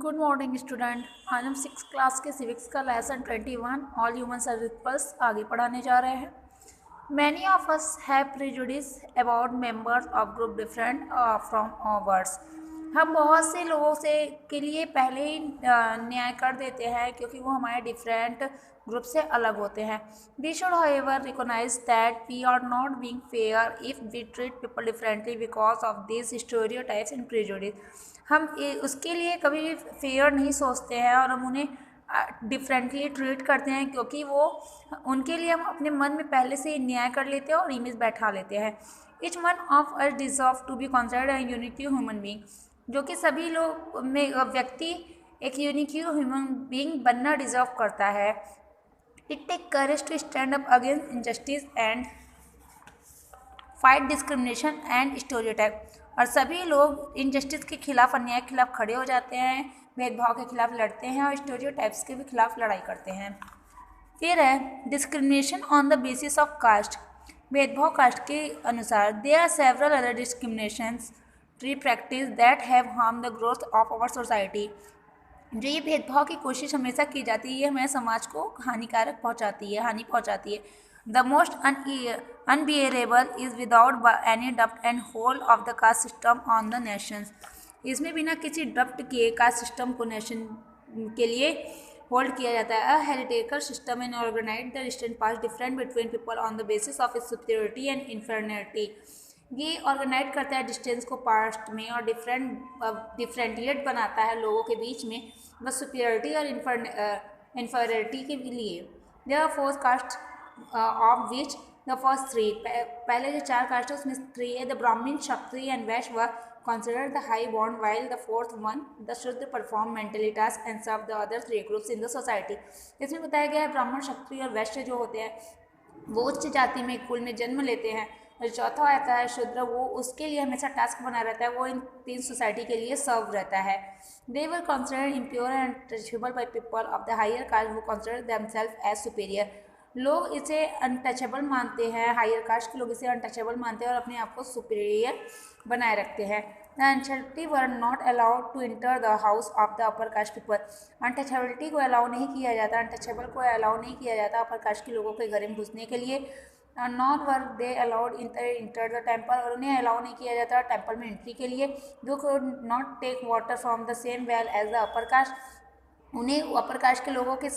Good morning student. आज हम 6 class के सिविक्स का lesson 21 all humans are equals आगे पढ़ाने जा रहे हैं। Many of us have prejudice about members of group different from ours. हम बहुत से लोगों से के लिए पहले ही न्याय कर देते हैं क्योंकि वो हमारे डिफरेंट ग्रुप से अलग होते हैं। We should however recognise that we are not being fair if we treat people differently because of this stereotypes and prejudice. हम उसके लिए कभी भी फेयर नहीं सोचते हैं और हम उन्हें डिफरेंटली ट्रीट करते हैं क्योंकि वो उनके लिए हम अपने मन में पहले से ही न्याय कर लेते हैं और इमेज बैठा लेते हैं। Each one of us deserve to be considered a unique human being, जो कि सभी लोग में व्यक्ति एक यूनिक ह्यूमन बीइंग बनना डिजर्व करता है। It take courage to stand up against injustice and fight discrimination and stereotype. और सभी लोग इनजस्टिस के खिलाफ, अन्याय के खिलाफ खड़े हो जाते हैं, भेदभाव के खिलाफ लड़ते हैं और स्टेरियोटाइप्स के भी खिलाफ लड़ाई करते हैं। फिर है discrimination on the basis of caste. भेदभाव कास्ट के अनुसार। There are several other discriminations tree practice that have harm the growth of our society. जो ये भेदभाव की कोशिश हमेशा की जाती है, ये हमारे समाज को हानि पहुंचाती है। The most unbearable is without any डब्ट and hold of the caste system on the nations. इसमें बिना किसी डब्ट के कास्ट सिस्टम को नेशन के लिए होल्ड किया जाता है। A hereditary system and organise the distant pass different between people on the basis of its superiority and inferiority. ये ऑर्गेनाइज करता है डिस्टेंस को पास्ट में और डिफरेंटिएट बनाता है लोगों के बीच में बस सुपीरियरिटी और इन्फेरियरिटी के लिए। There are 4 caste of which the first 3, पहले जो 4 कास्ट है उसमें 3 है। द ब्राह्मण, क्षत्रिय and Vysya were considered the high born, while the fourth one the Shudra perform mentally tasks and serve the other 3 groups in the society। इसमें बताया गया है ब्राह्मण, क्षत्रिय और वैश्य जो होते हैं वो उच्च जाति में कुल में जन्म लेते हैं, और चौथा आता है शूद्र, वो उसके लिए हमेशा टास्क बना रहता है, वो इन 3 सोसाइटी के लिए सर्व रहता है। They were considered impure and untouchable by people of the higher caste वो कंसिडर देमसेल्फ एज सुपीरियर। लोग इसे अनटचेबल मानते हैं, हायर कास्ट के लोग इसे अनटचेबल मानते हैं और अपने आप को सुपीरियर बनाए रखते हैं। The untouchability were not allowed to enter the house of the upper caste people. Untouchability को अलाउ नहीं किया जाता, अनटचेबल को अलाउ नहीं किया जाता अपर कास्ट के लोगों के घर में घुसने के लिए। Not were they allowed enter the temple, और उन्हें अलाउ नहीं किया जाता टेम्पल में एंट्री के लिए। Though could not take water from the same well as the upper caste, उन्हें अपर कास्ट के लोगों के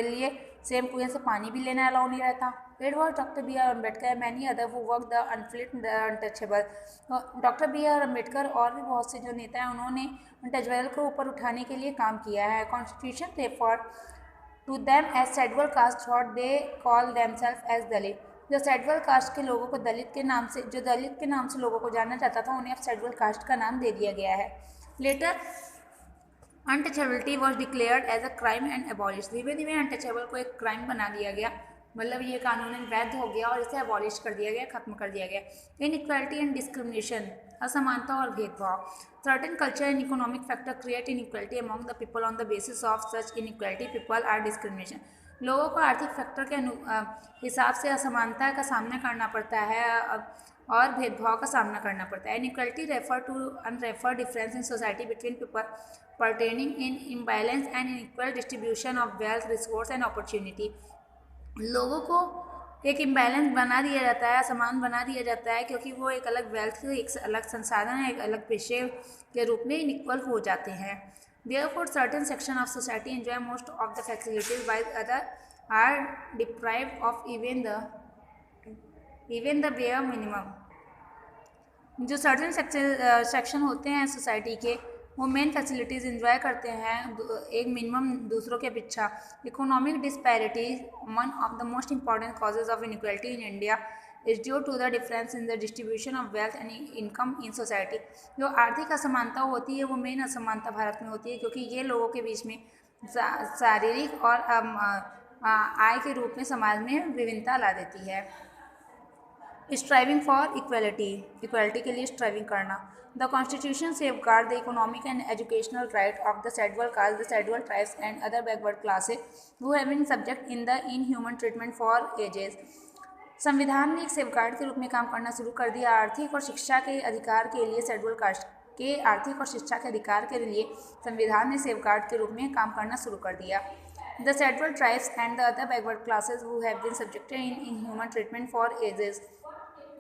लिए सेम कुएं से पानी भी लेना अलाउ नहीं रहता। It was doctor B R Ambedkar many other who work the uplift the untouchable. Doctor B R Ambedkar और भी बहुत से जो नेता हैं उन्होंने अनटचेबल को ऊपर उठाने के लिए काम किया है। Constitution refer to them as schedule caste thought they call themselves as Dalit. जो शेड्यूल कास्ट के लोगों को दलित के नाम से लोगों को जाना चाहता था, उन्हें अब शेड्यूल कास्ट का नाम दे दिया गया है। Later untouchability was declared as a crime and abolish. धीरे धीरे अनटचेबल को एक क्राइम बना दिया गया, मतलब ये कानूनन वैध हो गया और इसे एबॉलिश कर दिया गया, खत्म कर दिया गया। इनइक्वालिटी एंड डिस्क्रिमिनेशन, असमानता और भेदभाव। Certain culture and economic factor create inequality among the people on the basis of such inequality people are discrimination. लोगों को आर्थिक फैक्टर के हिसाब से असमानता का सामना करना पड़ता है और भेदभाव का सामना करना पड़ता है। Inequality refer to unfair difference in society between people pertaining in imbalance and inequal distribution of wealth, resource and opportunity। लोगों को एक इम्बैलेंस बना दिया जाता है, असमान बना दिया जाता है क्योंकि वो एक अलग वेल्थ, एक अलग संसाधन, एक अलग पेशे के रूप में इनइक्वल हो जाते हैं। Therefore, certain section of society enjoy most of the facilities while others are deprived of even the bare minimum। जो सर्टन सेक्शन होते हैं सोसाइटी के, वो मेन फैसिलिटीज़ इंजॉय करते हैं एक मिनिमम दूसरों के अपेक्षा। Economic disparity, one of the most important causes of inequality in India is due to the difference in the distribution of wealth and income in society. जो आर्थिक असमानता होती है वो मेन असमानता भारत में होती है क्योंकि ये लोगों के बीच में शारीरिक और आय के रूप में समाज में विभिन्नता ला देती है। स्ट्राइविंग फॉर इक्वालिटी के लिए स्ट्राइविंग करना। The constitution safeguard the economic and educational right of the schedule caste, the schedule tribes and other backward classes who have been subject in the inhuman treatment for ages. संविधान ने एक safeguard के रूप में काम करना शुरू कर दिया आर्थिक और शिक्षा के अधिकार के लिए शेड्यूल कास्ट के आर्थिक और शिक्षा के अधिकार के लिए संविधान ने सेफगार्ड के रूप में काम करना शुरू कर दिया। The scheduled tribes and the other backward classes who have been subjected in human treatment for ages,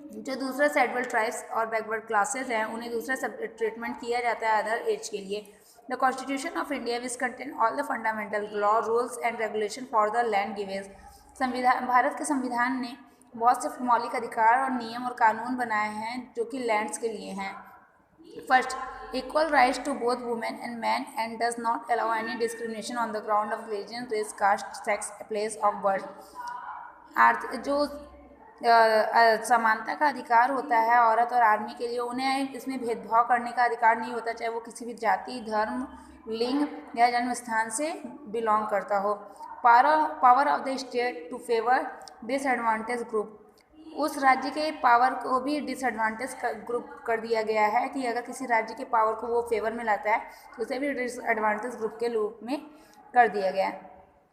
जो दूसरे शेड्यूल्ड ट्राइब्स और बैकवर्ड क्लासेस हैं उन्हें दूसरा ट्रीटमेंट किया जाता है अदर एज के लिए। The constitution of India which contain all the fundamental law, rules and regulation for the land गिवेज। Bharat के संविधान ने बहुत से मौलिक अधिकार और नियम और कानून बनाए हैं जो कि लैंड्स के लिए हैं। First, equal rights to both women and men and does not allow any discrimination on the ground of religion, race, caste, sex, place of birth। जो समानता का अधिकार होता है औरत और आदमी के लिए, उन्हें इसमें भेदभाव करने का अधिकार नहीं होता, चाहे वो किसी भी जाति, धर्म, लिंग या जन्म स्थान से बिलोंग करता हो। Power of the state to favour disadvantage group, उस राज्य के पावर को भी डिसएडवांटेज ग्रुप कर दिया गया है कि अगर किसी राज्य के पावर को वो फेवर में लाता है तो उसे भी डिसएडवांटेज ग्रुप के रूप में कर दिया गया है।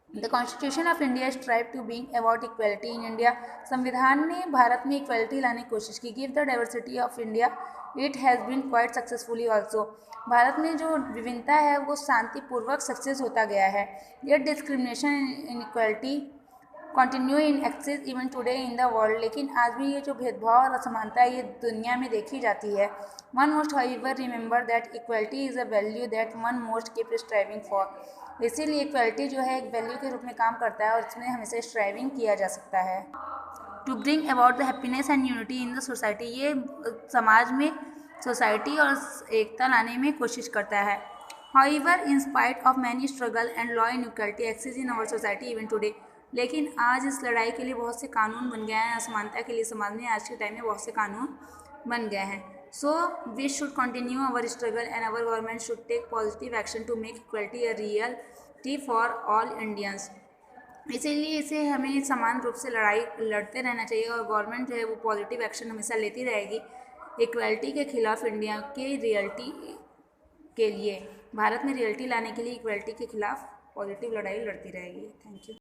The constitution of India strive to being about equality in India, संविधान ने भारत में इक्वलिटी लाने की कोशिश की। Give the diversity of India it has been quite successfully also, भारत में जो विभिन्नता है वो शांतिपूर्वक सक्सेस होता गया है। Yet discrimination in equality continue in axis even today in the world, लेकिन आज भी ये जो भेदभाव और असमानता है ये दुनिया में देखी जाती है। One most however remember that equality is a value that one most keep striving for, इसीलिए इक्वलिटी जो है एक वैल्यू के रूप में काम करता है और इसमें हमेशा स्ट्राइविंग किया जा सकता है। To bring about the happiness and unity in the society, ये समाज में सोसाइटी और एकता लाने में कोशिश करता है। However in spite of many struggle and law in equality exist in our society even today, लेकिन आज इस लड़ाई के लिए बहुत से कानून बन गए हैं, असमानता के लिए समाज में आज के टाइम में बहुत से कानून बन गए हैं। So we should continue our struggle and our government should take positive action to make equality a reality for all Indians, इसीलिए इसे हमें समान रूप से लड़ते रहना चाहिए और गवर्नमेंट जो है वो पॉजिटिव एक्शन हमेशा लेती रहेगी इक्वलिटी के खिलाफ। इंडिया के रियलिटी के लिए, भारत में रियलिटी लाने के लिए इक्वलिटी के खिलाफ पॉजिटिव लड़ाई लड़ती रहेगी। Thank you.